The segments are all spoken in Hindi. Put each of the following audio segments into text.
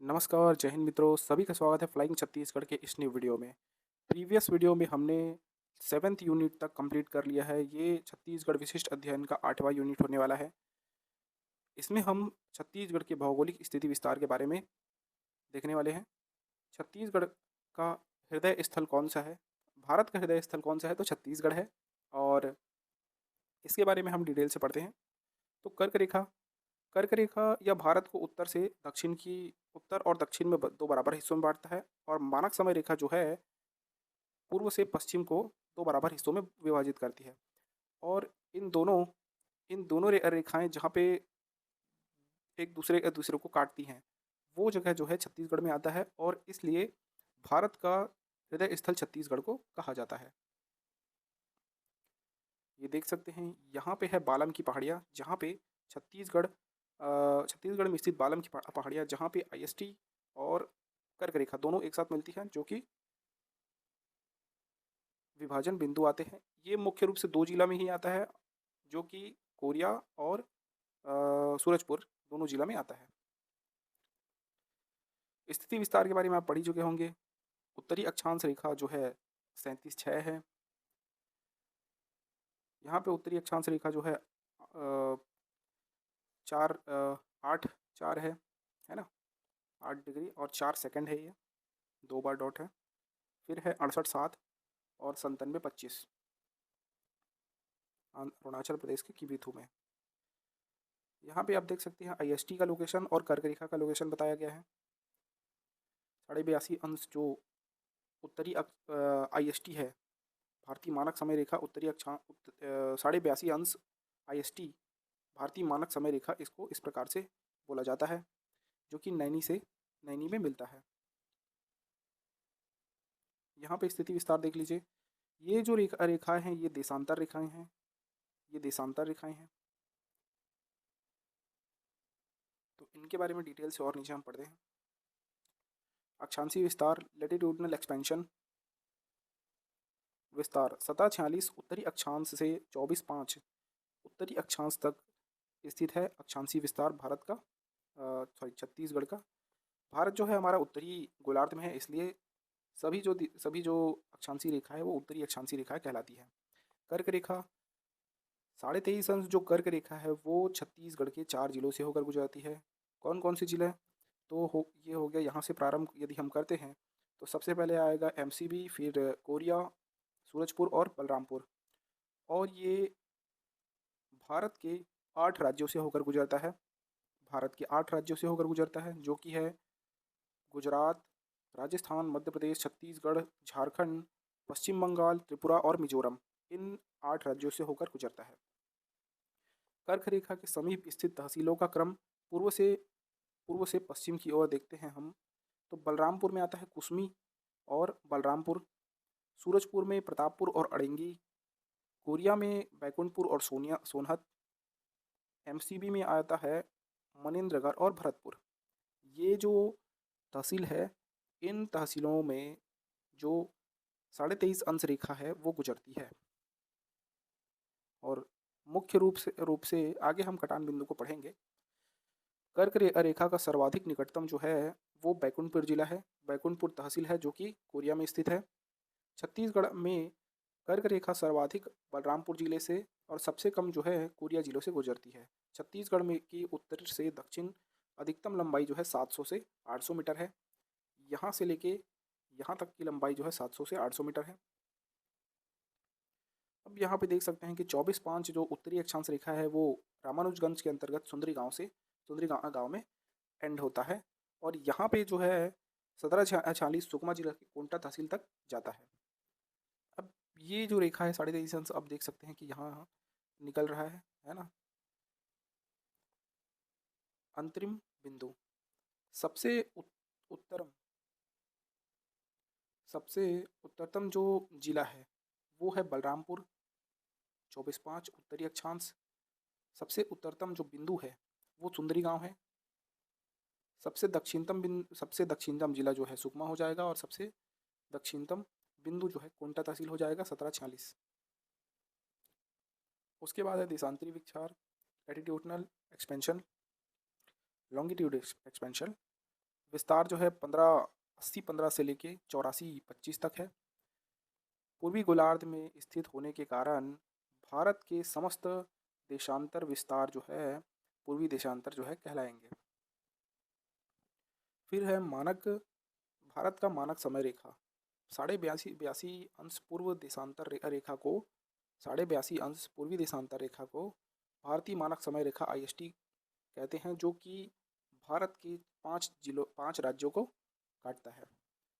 नमस्कार, जय हिंद मित्रों, सभी का स्वागत है फ्लाइंग छत्तीसगढ़ के इस न्यू वीडियो में। प्रीवियस वीडियो में हमने 7th यूनिट तक कंप्लीट कर लिया है। ये छत्तीसगढ़ विशिष्ट अध्ययन का 8वां यूनिट होने वाला है। इसमें हम छत्तीसगढ़ के भौगोलिक स्थिति विस्तार के बारे में देखने वाले हैं। छत्तीसगढ़ का हृदय स्थल कौन सा है? भारत का हृदय स्थल कौन सा है? तो छत्तीसगढ़ है। और इसके बारे में हम डिटेल से पढ़ते हैं। तो कर्क रेखा या भारत को उत्तर और दक्षिण में दो बराबर हिस्सों में बांटता है। और मानक समय रेखा जो है पूर्व से पश्चिम को दो बराबर हिस्सों में विभाजित करती है। और इन दोनों रेखाएं जहाँ पे एक दूसरे को काटती हैं, वो जगह जो है छत्तीसगढ़ में आता है। और इसलिए भारत का हृदय स्थल छत्तीसगढ़ को कहा जाता है। ये देख सकते हैं, यहाँ पे है बालम की पहाड़ियाँ, जहाँ पे छत्तीसगढ़ में स्थित बालम की पहाड़ियाँ, जहाँ पे आईएसटी और कर्क रेखा दोनों एक साथ मिलती हैं, जो कि विभाजन बिंदु आते हैं। ये मुख्य रूप से दो जिला में ही आता है, जो कि कोरिया और सूरजपुर दोनों जिला में आता है। स्थिति विस्तार के बारे में आप पढ़ ही चुके होंगे। उत्तरी अक्षांश रेखा जो है 37.6 है। यहाँ पे उत्तरी अक्षांश रेखा जो है 8 4 है ना, 8 डिग्री और 4 सेकंड है। ये दो बार डॉट है। फिर है 68 7 और 97 25 अरुणाचल प्रदेश के किबिथु में। यहाँ पे आप देख सकते हैं आईएसटी का लोकेशन और कर्क रेखा का लोकेशन बताया गया है। 82.5 अंश जो उत्तरी आईएसटी है, भारतीय मानक समय रेखा 82.5 अंश आईएसटी भारतीय मानक समय रेखा, इसको इस प्रकार से बोला जाता है, जो कि नैनी में मिलता है। यहाँ पे स्थिति विस्तार देख लीजिए। ये जो रेखाएं हैं, ये देशांतर रेखाएं हैं। तो इनके बारे में डिटेल से और नीचे हम पढ़ते हैं। अक्षांशीय विस्तार, लेटिट्यूडनल एक्सपेंशन। विस्तार सतह 46 उत्तरी अक्षांश से 24.5 उत्तरी अक्षांश तक स्थित है। अक्षांशीय विस्तार भारत का छत्तीसगढ़ का। भारत जो है हमारा उत्तरी गोलार्ध में है, इसलिए सभी जो अक्षांशीय रेखा है वो उत्तरी अक्षांशीय रेखा कहलाती है। कर्क रेखा 23.5 अंश जो कर्क रेखा है वो छत्तीसगढ़ के 4 जिलों से होकर गुजरती है। कौन कौन से जिले? ये हो गया। यहाँ से प्रारंभ यदि हम करते हैं तो सबसे पहले आएगा एमसीबी, फिर कोरिया, सूरजपुर और बलरामपुर। और ये भारत के 8 राज्यों से होकर गुजरता है। जो कि है गुजरात, राजस्थान, मध्य प्रदेश, छत्तीसगढ़, झारखंड, पश्चिम बंगाल, त्रिपुरा और मिजोरम। इन 8 राज्यों से होकर गुजरता है। कर्क रेखा के समीप स्थित तहसीलों का क्रम पूर्व से पश्चिम की ओर देखते हैं हम, तो बलरामपुर में आता है कुसमी और बलरामपुर, सूरजपुर में प्रतापपुर और अड़ेंगी, कोरिया में बैकुंठपुर और सोनहत, एमसीबी में आता है मनेन्द्रगढ़ और भरतपुर। ये जो तहसील है, इन तहसीलों में जो 23.5 अंश रेखा है वो गुजरती है। और मुख्य रूप से आगे हम कटान बिंदु को पढ़ेंगे। कर्क रेखा का सर्वाधिक निकटतम जो है वो बैकुंठपुर जिला है। बैकुंठपुर तहसील है, जो कि कोरिया में स्थित है। छत्तीसगढ़ में कर्क रेखा सर्वाधिक बलरामपुर जिले से और सबसे कम जो है कोरिया जिलों से गुजरती है। छत्तीसगढ़ में की उत्तर से दक्षिण अधिकतम लंबाई जो है 700 से 800 मीटर है। यहाँ से लेके यहाँ तक की लंबाई जो है 700 से 800 मीटर है। अब यहाँ पे देख सकते हैं कि 24.5 जो उत्तरी अक्षांश रेखा है वो रामानुजगंज के अंतर्गत सुंदरी गाँव में एंड होता है। और यहाँ पे जो है 1746 सुकमा जिला की कोंटा तहसील तक जाता है। अब ये जो रेखा है 23.5 अंश, अब देख सकते हैं कि यहाँ निकल रहा है ना। अंतरिम बिंदु सबसे उत्तरम सबसे उत्तरतम जो जिला है वो है बलरामपुर, 24.5 उत्तरी अक्षांश। सबसे उत्तरतम जो बिंदु है वो सुंदरी गांव है। सबसे दक्षिणतम जिला जो है सुकमा हो जाएगा, और सबसे दक्षिणतम बिंदु जो है कोंटा तहसील हो जाएगा 1746। उसके बाद है देशांतरी विचार, लैटिट्यूडनल एक्सपेंशन, लॉन्गिट्यूड एक्सपेंशन। विस्तार जो है 15 से लेके 84-25 तक है। पूर्वी गोलार्ध में स्थित होने के कारण भारत के समस्त देशांतर विस्तार जो है पूर्वी देशांतर जो है कहलाएंगे। फिर है मानक भारत का मानक समय रेखा 82.82 पूर्व देशांतर रेखा को 82.82 पूर्वी देशांतर रेखा को भारतीय मानक समय रेखा IST कहते हैं, जो कि भारत के 5 राज्यों को काटता है।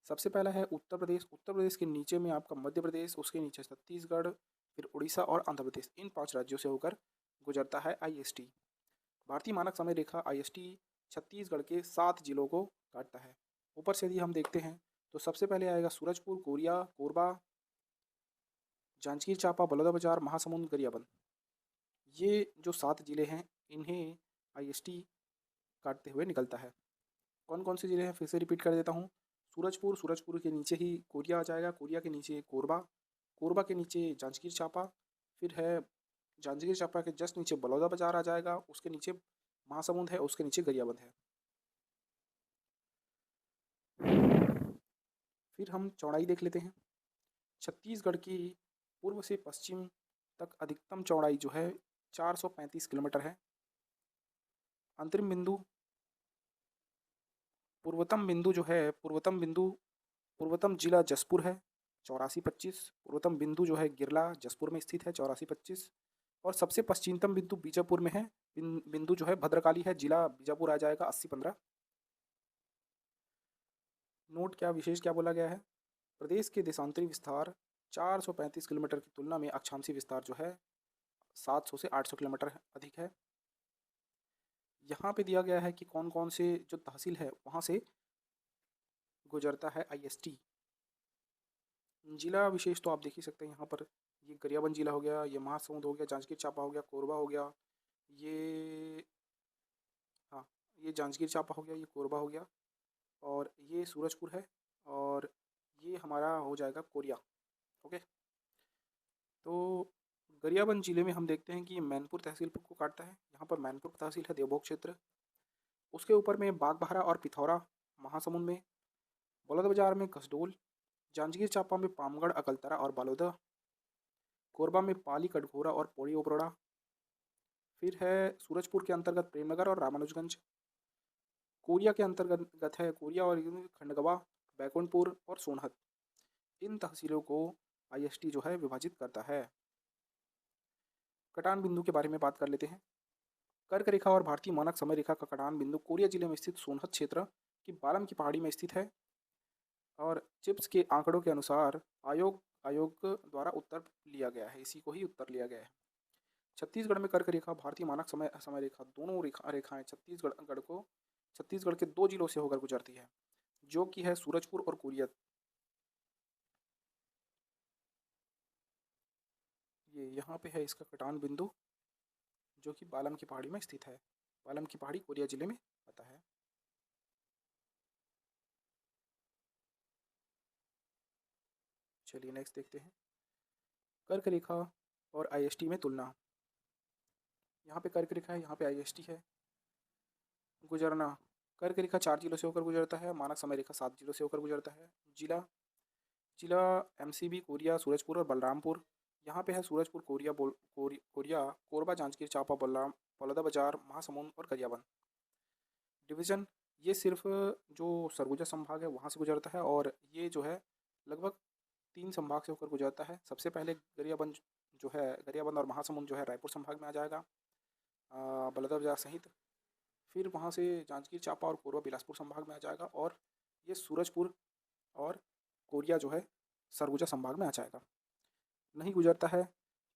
सबसे पहला है उत्तर प्रदेश। उत्तर प्रदेश के नीचे में आपका मध्य प्रदेश, उसके नीचे छत्तीसगढ़, फिर उड़ीसा और आंध्र प्रदेश। इन 5 राज्यों से होकर गुजरता है IST। भारतीय मानक समय रेखा IST छत्तीसगढ़ के 7 जिलों को काटता है। ऊपर से यदि हम देखते हैं तो सबसे पहले आएगा सूरजपुर, कोरिया, कोरबा, जांजगीर चांपा, बलौदाबाजार, महासमुंद, गरियाबंद। ये जो 7 जिले हैं इन्हें IST काटते हुए निकलता है। कौन कौन से जिले हैं फिर से रिपीट कर देता हूँ। सूरजपुर, सूरजपुर के नीचे ही कोरिया आ जाएगा, कोरिया के नीचे कोरबा, कोरबा के नीचे जांजगीर चांपा, फिर है जांजगीर चांपा के जस्ट नीचे बलौदाबाजार आ जाएगा, उसके नीचे महासमुंद है, उसके नीचे गरियाबंद है। फिर हम चौड़ाई देख लेते हैं। छत्तीसगढ़ की पूर्व से पश्चिम तक अधिकतम चौड़ाई जो है 435 किलोमीटर है। अंतरिम बिंदु पूर्वतम जिला जसपुर है 8425। पूर्वतम बिंदु जो है गिरला जसपुर में स्थित है 8425। और सबसे पश्चिमतम बिंदु बीजापुर में है। बिंदु जो है भद्रकाली है, जिला बीजापुर आ जाएगा 8015। नोट क्या विशेष क्या बोला गया है। प्रदेश के देशांतरी विस्तार 435 किलोमीटर की तुलना में अक्षांशी विस्तार जो है 700 से 800 किलोमीटर अधिक है। यहाँ पे दिया गया है कि कौन कौन से जो तहसील है वहाँ से गुजरता है IST। जिला विशेष तो आप देख ही सकते हैं यहाँ पर। ये गरियाबंद जिला हो गया, ये महासमुंद हो गया, जांजगीर चांपा हो गया, कोरबा हो गया, ये हाँ ये जांजगीर चांपा हो गया, ये कोरबा हो गया, और ये सूरजपुर है, और ये हमारा हो जाएगा कोरिया। ओके, तो गरियाबंद जिले में हम देखते हैं कि मैनपुर तहसील को काटता है। यहाँ पर मैनपुर तहसील है, देवभोग क्षेत्र। उसके ऊपर में बागबाहरा और पिथौरा महासमुंद में, बलौदाबाजार में कसडोल, जांजगीर चांपा में पामगढ़, अकलतरा और बालोदा, कोरबा में पाली, कटघोरा और पौड़ी ओबरोड़ा। फिर है सूरजपुर के अंतर्गत प्रेमनगर और रामानुजगंज। कोरिया के अंतर्गत है कोरिया और खंडगवा, बैकुंठपुर और सोनहत। इन तहसीलों को IST जो है विभाजित करता है। कटान बिंदु के बारे में बात कर लेते हैं। कर्क रेखा और भारतीय मानक समय रेखा का कटान बिंदु कोरिया जिले में स्थित सोनहत क्षेत्र की बालम की पहाड़ी में स्थित है। और चिप्स के आंकड़ों के अनुसार आयोग द्वारा उत्तर लिया गया है, इसी को ही उत्तर लिया गया है। छत्तीसगढ़ में कर्क रेखा, भारतीय मानक समय रेखा दोनों रेखाएं छत्तीसगढ़ के 2 जिलों से होकर गुजरती है, जो कि है सूरजपुर और कोरिया। ये यहाँ पे है इसका कटान बिंदु, जो कि बालम की पहाड़ी में स्थित है। बालम की पहाड़ी कोरिया जिले में आता है। चलिए नेक्स्ट देखते हैं। कर्क रेखा और IST में तुलना। यहाँ पे कर्क रेखा है, यहाँ पे IST है। गुजरना, कर्क रेखा 4 जिलों से होकर गुजरता है, मानक समय रेखा 7 जिलों से होकर गुजरता है। जिला जिला MCB कोरिया, सूरजपुर और बलरामपुर। यहाँ पे है सूरजपुर, कोरिया, कोरबा, जांजगीर चांपा, बलौदाबाजार, महासमुंद और गरियाबंद। डिवीज़न, ये सिर्फ जो सरगुजा संभाग है वहाँ से गुजरता है, और ये जो है लगभग 3 संभाग से होकर गुजरता है। सबसे पहले गरियाबंद और महासमुंद जो है रायपुर संभाग में आ जाएगा, बलौदाबाजार सहित। फिर वहाँ से जांजगीर चांपा और कोरबा बिलासपुर संभाग में आ जाएगा, और ये सूरजपुर और कोरिया जो है सरगुजा संभाग में आ जाएगा। नहीं गुजरता है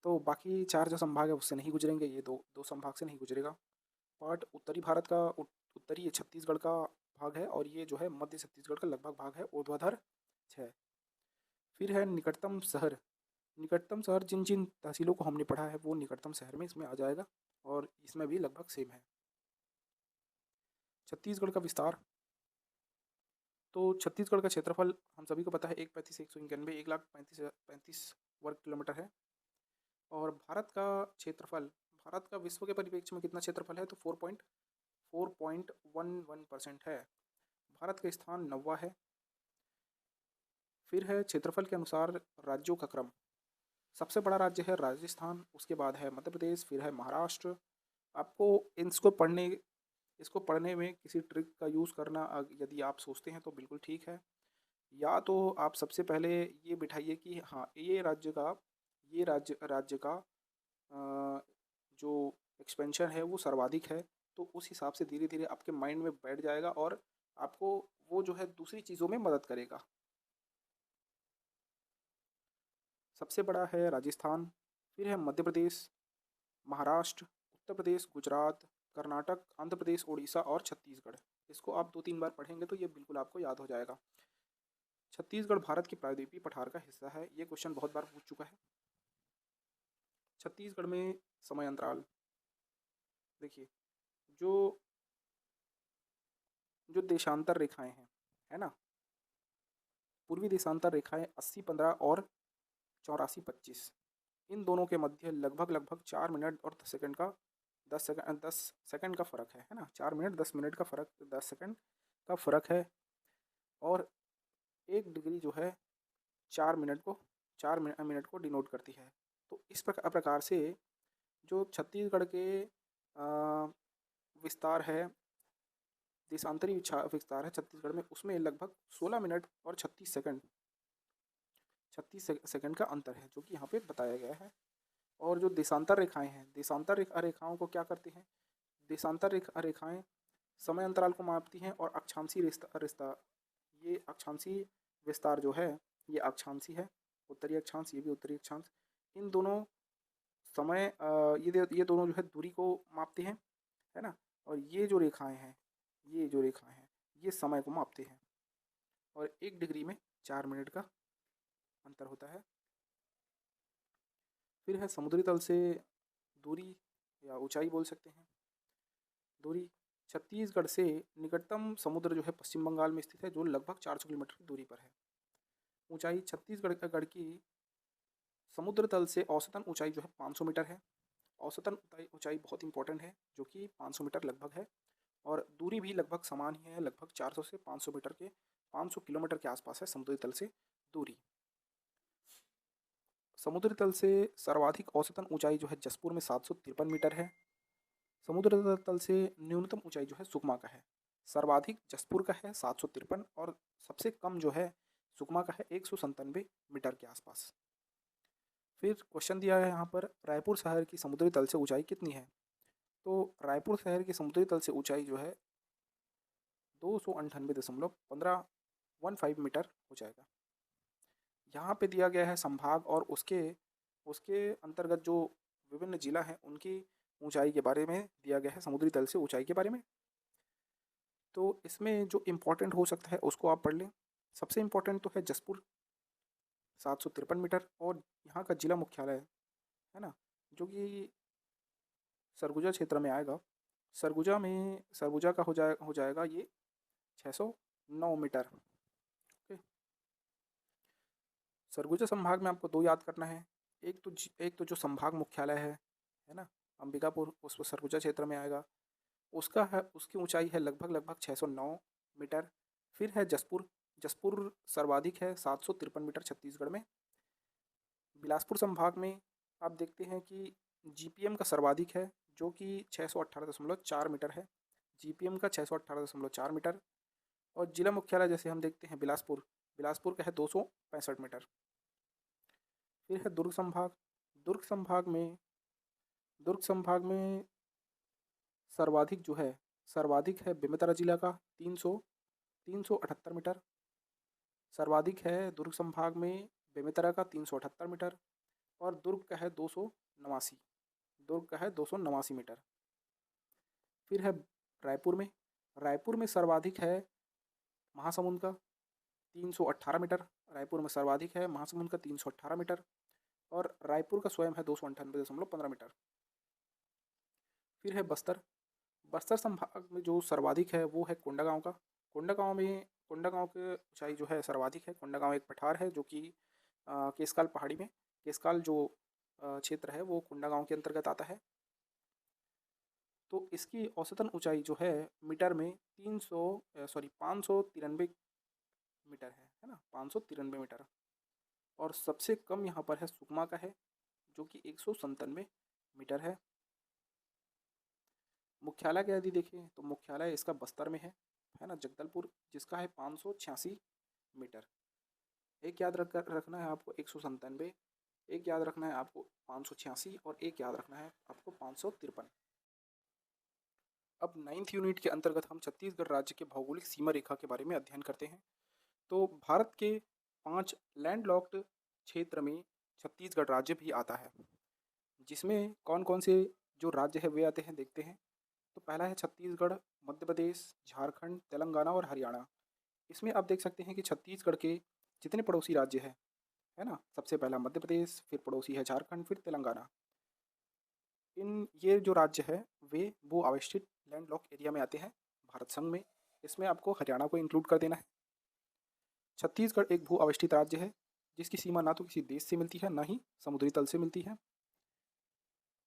तो बाकी 4 जो संभाग है उससे नहीं गुजरेंगे, ये दो संभाग से नहीं गुजरेगा। पार्ट उत्तरी भारत का उत्तरी छत्तीसगढ़ का भाग है, और ये जो है मध्य छत्तीसगढ़ का लगभग भाग है, ऊर्ध्वाधर 6। फिर है निकटतम शहर। निकटतम शहर जिन जिन तहसीलों को हमने पढ़ा है वो निकटतम शहर में इसमें आ जाएगा, और इसमें भी लगभग सेम है। छत्तीसगढ़ का विस्तार, तो छत्तीसगढ़ का क्षेत्रफल हम सभी को पता है 1,35,191 1,35,35 वर्ग किलोमीटर है। और भारत का विश्व के परिप्रेक्ष्य में कितना क्षेत्रफल है, तो 4.11% है। भारत का स्थान 9वां है। फिर है क्षेत्रफल के अनुसार राज्यों का क्रम। सबसे बड़ा राज्य है राजस्थान, उसके बाद है मध्य प्रदेश, फिर है महाराष्ट्र। आपको इसको पढ़ने में किसी ट्रिक का यूज़ करना यदि आप सोचते हैं तो बिल्कुल ठीक है। या तो आप सबसे पहले ये बिठाइए कि हाँ, ये राज्य का जो एक्सपेंशन है वो सर्वाधिक है। तो उस हिसाब से धीरे धीरे आपके माइंड में बैठ जाएगा और आपको वो जो है दूसरी चीज़ों में मदद करेगा। सबसे बड़ा है राजस्थान, फिर है मध्य प्रदेश, महाराष्ट्र, उत्तर प्रदेश, गुजरात, कर्नाटक, आंध्र प्रदेश, उड़ीसा और छत्तीसगढ़। इसको आप 2-3 बार पढ़ेंगे तो ये बिल्कुल आपको याद हो जाएगा। छत्तीसगढ़ भारत की प्रायद्वीपीय पठार का हिस्सा है। ये क्वेश्चन बहुत बार पूछ चुका है। छत्तीसगढ़ में समय अंतराल देखिए, जो जो देशांतर रेखाएं हैं, है ना, पूर्वी देशांतर रेखाएं 80-15 और 84-25, इन दोनों के मध्य लगभग लगभग 4 मिनट और 10 सेकंड का 10 सेकंड का फ़र्क है ना, 4 मिनट 10 मिनट का फ़र्क, 10 सेकंड का फ़र्क है। और 1 डिग्री जो है 4 मिनट को 4 मिनट को डिनोट करती है। तो इस प्रकार से जो छत्तीसगढ़ के विस्तार है, देशांतरी विस्तार है छत्तीसगढ़ में, उसमें लगभग 16 मिनट और 36 सेकंड का अंतर है, जो कि यहाँ पे बताया गया है। और जो देशांतर रेखाएं हैं, रेखाओं को क्या करते हैं, रेखाएं समय अंतराल को मापती हैं और अक्षांशीय रिश्ता ये अक्षांशीय विस्तार जो है ये अक्षांशीय है, उत्तरी अक्षांश, ये भी उत्तरी अक्षांश। इन दोनों ये दोनों जो है दूरी को मापते हैं, है ना। और ये जो रेखाएं हैं ये समय को मापते हैं। और 1 डिग्री में 4 मिनट का अंतर होता है। फिर है समुद्री तल से दूरी या ऊंचाई बोल सकते हैं। दूरी, छत्तीसगढ़ से निकटतम समुद्र जो है पश्चिम बंगाल में स्थित है, जो लगभग 400 किलोमीटर की दूरी पर है। ऊंचाई, छत्तीसगढ़ का गढ़ की समुद्र तल से औसतन ऊंचाई जो है 500 मीटर है। औसतन ऊंचाई बहुत इंपॉर्टेंट है, जो कि 500 मीटर लगभग है। और दूरी भी लगभग समान ही है, लगभग 400 से 500 मीटर के 500 किलोमीटर के आसपास है समुद्री तल से दूरी। समुद्री तल से सर्वाधिक औसतन ऊंचाई जो है जसपुर में 753 मीटर है। समुद्र तल से न्यूनतम ऊंचाई जो है सुकमा का है। सर्वाधिक जसपुर का है 753 और सबसे कम जो है सुकमा का है 197 मीटर के आसपास। फिर क्वेश्चन दिया है यहाँ पर, रायपुर शहर की समुद्री तल से ऊंचाई कितनी है। तो रायपुर शहर की समुद्री तल से ऊंचाई जो है 298.15 मीटर हो जाएगा। यहाँ पे दिया गया है संभाग और उसके उसके अंतर्गत जो विभिन्न जिला हैं उनकी ऊंचाई के बारे में दिया गया है, समुद्री तल से ऊंचाई के बारे में। तो इसमें जो इम्पोर्टेंट हो सकता है उसको आप पढ़ लें। सबसे इम्पोर्टेंट तो है जसपुर 753 मीटर, और यहाँ का जिला मुख्यालय है ना, जो कि सरगुजा क्षेत्र में आएगा। सरगुजा का हो जाएगा ये 609 मीटर। ओके। सरगुजा संभाग में आपको 2 याद करना है। एक तो जो संभाग मुख्यालय है ना, अंबिकापुर, उस सरगुजा क्षेत्र में आएगा। उसकी ऊंचाई है लगभग लगभग 609 मीटर। फिर है जसपुर। जसपुर सर्वाधिक है 753 मीटर छत्तीसगढ़ में। बिलासपुर संभाग में आप देखते हैं कि जीपीएम का सर्वाधिक है, जो कि 618.4 मीटर है। जीपीएम का 618.4 मीटर। और जिला मुख्यालय जैसे हम देखते हैं बिलासपुर, बिलासपुर का है 265 मीटर। फिर है दुर्ग संभाग। दुर्ग संभाग में दुर्ग संभाग में सर्वाधिक है बेमेतरा जिला का 378 मीटर। सर्वाधिक है दुर्ग संभाग में बेमेतरा का 378 मीटर। और दुर्ग का है 289 मीटर। फिर है रायपुर में सर्वाधिक है महासमुंद का 318 मीटर। रायपुर में सर्वाधिक है महासमुंद का 318 मीटर। और रायपुर का स्वयं है 298.15 मीटर। फिर है बस्तर संभाग में जो सर्वाधिक है वो है कोंडागांव का। कोंडागांव की ऊंचाई जो है सर्वाधिक है। कोंडागांव एक पठार है जो कि केसकाल पहाड़ी में, केसकाल जो क्षेत्र है वो कोंडागांव के अंतर्गत आता है। तो इसकी औसतन ऊंचाई जो है मीटर में 593 मीटर है ना, 593 मीटर। और सबसे कम यहाँ पर है सुकमा का है, जो कि 197 मीटर है। मुख्यालय का यदि देखें तो मुख्यालय इसका बस्तर में है ना, जगदलपुर, जिसका है 586 मीटर। एक याद रखना है आपको 197, एक याद रखना है आपको 586 और एक याद रखना है आपको 553। अब 9th यूनिट के अंतर्गत हम छत्तीसगढ़ राज्य के भौगोलिक सीमा रेखा के बारे में अध्ययन करते हैं। तो भारत के 5 लैंडलॉक्ड क्षेत्र में छत्तीसगढ़ राज्य भी आता है, जिसमें कौन कौन से जो राज्य है वे आते हैं, देखते हैं। तो पहला है छत्तीसगढ़, मध्य प्रदेश, झारखंड, तेलंगाना और हरियाणा। इसमें आप देख सकते हैं कि छत्तीसगढ़ के जितने पड़ोसी राज्य हैं, है ना, सबसे पहला मध्य प्रदेश, फिर पड़ोसी है झारखंड, फिर तेलंगाना। ये जो राज्य है वे भू आवेष्टित लैंडलॉक एरिया में आते हैं भारत संघ में। इसमें आपको हरियाणा को इंक्लूड कर देना है। छत्तीसगढ़ एक भू आवेष्टित राज्य है, जिसकी सीमा ना तो किसी देश से मिलती है, ना ही समुद्री तल से मिलती है।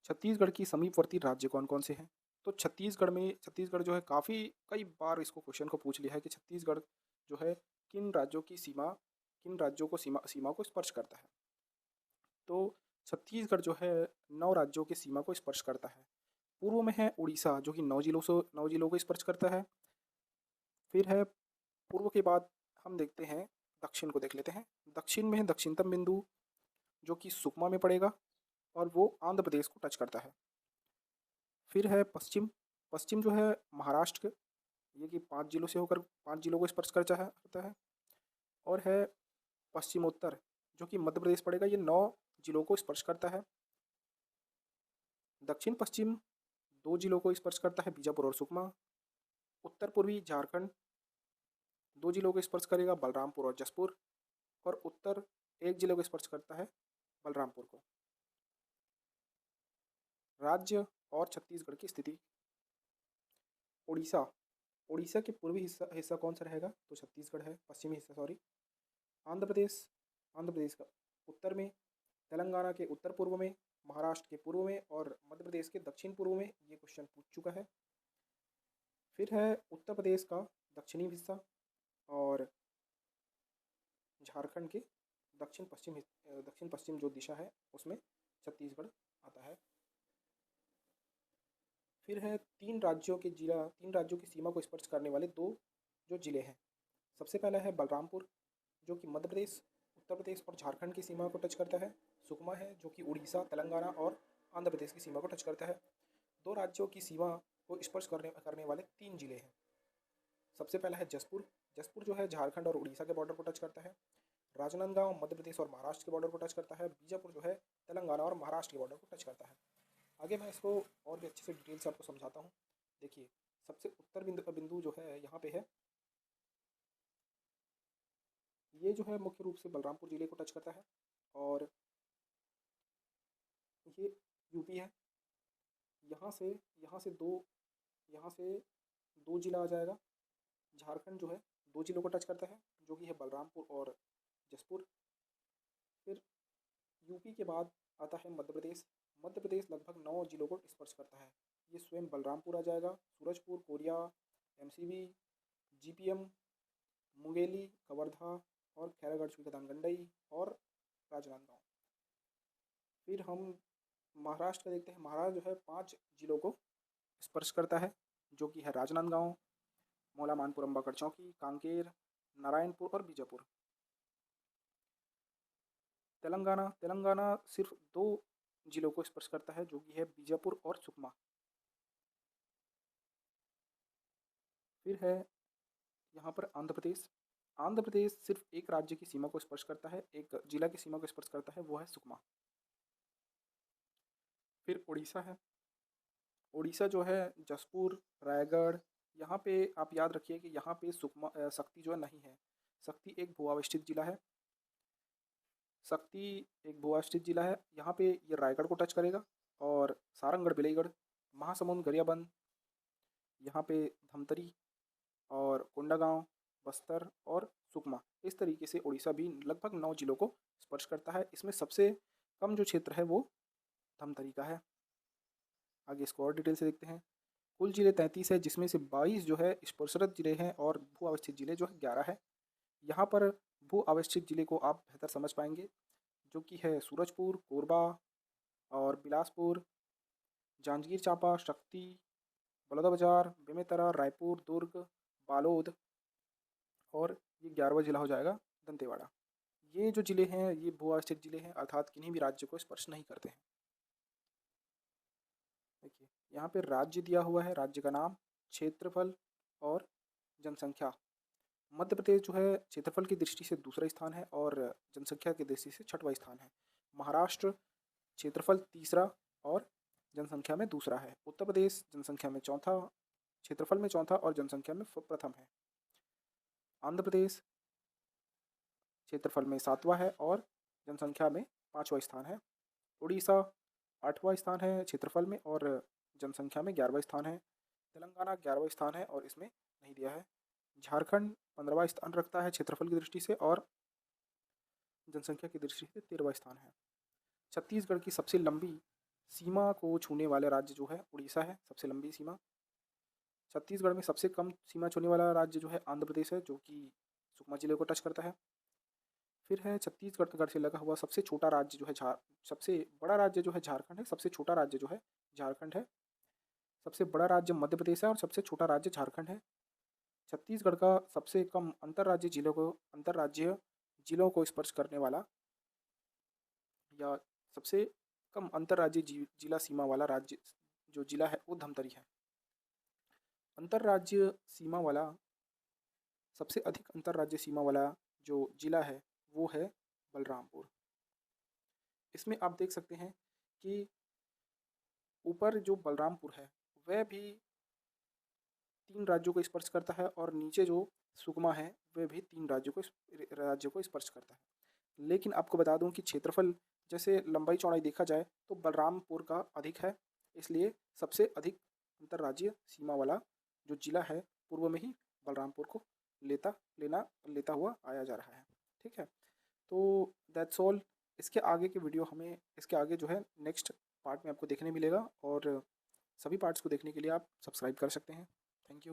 छत्तीसगढ़ की समीपवर्ती राज्य कौन कौन से हैं? तो छत्तीसगढ़ जो है काफ़ी कई बार इसको क्वेश्चन को पूछ लिया है कि छत्तीसगढ़ जो है किन राज्यों को सीमा को स्पर्श करता है। तो छत्तीसगढ़ जो है 9 राज्यों की सीमा को स्पर्श करता है। पूर्व में है उड़ीसा, जो कि 9 जिलों को स्पर्श करता है। फिर है पूर्व के बाद हम देखते हैं दक्षिण को देख लेते हैं। दक्षिण में है दक्षिणतम बिंदु, जो कि सुकमा में पड़ेगा और वो आंध्र प्रदेश को टच करता है। फिर है पश्चिम, पश्चिम जो है महाराष्ट्र, ये कि 5 जिलों से होकर 5 जिलों को स्पर्श करता है। और है पश्चिमोत्तर, जो कि मध्य प्रदेश पड़ेगा, ये 9 जिलों को स्पर्श करता है। दक्षिण पश्चिम 2 जिलों को स्पर्श करता है, बीजापुर और सुकमा। उत्तर पूर्वी झारखंड 2 जिलों को स्पर्श करेगा, बलरामपुर और जसपुर। और उत्तर 1 जिले को स्पर्श करता है, बलरामपुर को। राज्य और छत्तीसगढ़ की स्थिति। उड़ीसा, उड़ीसा के पूर्वी हिस्सा कौन सा रहेगा? तो छत्तीसगढ़ है, पश्चिमी हिस्सा सॉरी। आंध्र प्रदेश, आंध्र प्रदेश का उत्तर में, तेलंगाना के उत्तर पूर्व में, महाराष्ट्र के पूर्व में और मध्य प्रदेश के दक्षिण पूर्व में। ये क्वेश्चन पूछ चुका है। फिर है उत्तर प्रदेश का दक्षिणी हिस्सा और झारखंड के दक्षिण पश्चिम जो दिशा है उसमें छत्तीसगढ़ आता है। फिर है 3 राज्यों की सीमा को स्पर्श करने वाले 2 जो जिले हैं। सबसे पहला है बलरामपुर, जो कि मध्य प्रदेश, उत्तर प्रदेश और झारखंड की सीमा को टच करता है। सुकमा है, जो कि उड़ीसा, तेलंगाना और आंध्र प्रदेश की सीमा को टच करता है। 2 राज्यों की सीमा को स्पर्श करने वाले 3 जिले हैं। सबसे पहला है जसपुर, जसपुर जो है झारखंड और उड़ीसा के बॉर्डर को टच करता है। राजनांदगांव मध्य प्रदेश और महाराष्ट्र के बॉर्डर को टच करता है। बीजापुर जो है तेलंगाना और महाराष्ट्र के बॉर्डर को टच करता है। आगे मैं इसको और भी अच्छे से डिटेल से आपको समझाता हूँ। देखिए, सबसे उत्तर बिंदु जो है यहाँ पे है, ये जो है मुख्य रूप से बलरामपुर जिले को टच करता है। और ये यूपी है। यहाँ से दो यहाँ से 2 जिला आ जाएगा। झारखंड जो है 2 जिलों को टच करता है, जो कि है बलरामपुर और जसपुर। फिर यूपी के बाद आता है मध्य प्रदेश। मध्य प्रदेश लगभग 9 जिलों को स्पर्श करता है। ये स्वयं बलरामपुर आ जाएगा, Surajpur, Korea, MCB, GPM, Mungeli, Kawardha और खैरागढ़, गंडई और राजनांदगांव। फिर हम महाराष्ट्र का देखते हैं। महाराष्ट्र जो है 5 जिलों को स्पर्श करता है, जो कि है राजनांदगांव, मौला मानपुर, अंबागढ़ चौकी, कांकेर, नारायणपुर और बीजापुर। तेलंगाना सिर्फ 2 जिलों को स्पर्श करता है, जो कि है बीजापुर और सुकमा। फिर है यहाँ पर आंध्र प्रदेश। आंध्र प्रदेश सिर्फ एक राज्य की सीमा को स्पर्श करता है, एक जिला की सीमा को स्पर्श करता है, वो है सुकमा। फिर उड़ीसा है। उड़ीसा जो है जसपुर, रायगढ़, यहाँ पे आप याद रखिए कि यहाँ पे शक्ति जो है नहीं है। शक्ति एक भू अवस्थित जिला है। यहाँ पे ये रायगढ़ को टच करेगा और सारंगढ़, बिलाईगढ़, महासमुंद, गरियाबंद, यहाँ पे धमतरी और कोंडागांव, बस्तर और सुकमा। इस तरीके से उड़ीसा भी लगभग 9 जिलों को स्पर्श करता है। इसमें सबसे कम जो क्षेत्र है वो धमतरी का है। आगे इसको और डिटेल से देखते हैं। कुल जिले 33 है, जिसमें से 22 जो है स्पर्शरत जिले हैं और भू अवस्थित जिले जो है 11 है। यहाँ पर भू अवस्थित जिले को आप बेहतर समझ पाएंगे, जो कि है सूरजपुर, कोरबा और बिलासपुर, जांजगीर चांपा, शक्ति, बलौदाबाजार, बेमेतरा, रायपुर, दुर्ग, बालोद और ये 11वां जिला हो जाएगा दंतेवाड़ा। ये जो जिले हैं ये भू अवस्थित जिले हैं, अर्थात किन्हीं भी राज्य को स्पर्श नहीं करते हैं। देखिए यहाँ पे राज्य दिया हुआ है, राज्य का नाम, क्षेत्रफल और जनसंख्या। मध्य प्रदेश जो है क्षेत्रफल की दृष्टि से दूसरा स्थान है और जनसंख्या की दृष्टि से छठवां स्थान है। महाराष्ट्र क्षेत्रफल तीसरा और जनसंख्या में दूसरा है। उत्तर प्रदेश जनसंख्या में चौथा, क्षेत्रफल में चौथा और जनसंख्या में प्रथम है। आंध्र प्रदेश क्षेत्रफल में सातवां है और जनसंख्या में पाँचवा स्थान है। उड़ीसा आठवां स्थान है क्षेत्रफल में और जनसंख्या में 11वां स्थान है। तेलंगाना 11वां स्थान है और इसमें नहीं दिया है। झारखंड 15वां स्थान रखता है क्षेत्रफल की दृष्टि से और जनसंख्या की दृष्टि से 13वां स्थान है। छत्तीसगढ़ की सबसे लंबी सीमा को छूने वाले राज्य जो है उड़ीसा है, सबसे लंबी सीमा। छत्तीसगढ़ में सबसे कम सीमा छूने वाला राज्य जो है आंध्र प्रदेश है, जो कि सुकमा जिले को टच करता है। फिर है छत्तीसगढ़ से लगा हुआ सबसे छोटा राज्य जो है सबसे बड़ा राज्य जो है झारखंड है, सबसे छोटा राज्य जो है झारखंड है। सबसे बड़ा राज्य मध्य प्रदेश है और सबसे छोटा राज्य झारखंड है। छत्तीसगढ़ का सबसे कम अंतर्राज्यीय जिलों को स्पर्श करने वाला या सबसे कम अंतर्राज्यीय जिला सीमा वाला राज्य जो जिला है वो धमतरी है। अंतर्राज्यीय सीमा वाला सबसे अधिक अंतर्राज्यीय सीमा वाला जो जिला है वो है बलरामपुर। इसमें आप देख सकते हैं कि ऊपर जो बलरामपुर है वह भी 3 राज्यों को स्पर्श करता है और नीचे जो सुकमा है वह भी 3 राज्यों को स्पर्श करता है। लेकिन आपको बता दूं कि क्षेत्रफल जैसे लंबाई चौड़ाई देखा जाए तो बलरामपुर का अधिक है, इसलिए सबसे अधिक अंतर्राज्यीय सीमा वाला जो जिला है पूर्व में ही बलरामपुर को लेता हुआ आया जा रहा है। ठीक है, तो दैट्स ऑल। इसके आगे जो है नेक्स्ट पार्ट में आपको देखने मिलेगा और सभी पार्ट्स को देखने के लिए आप सब्सक्राइब कर सकते हैं। Thank you.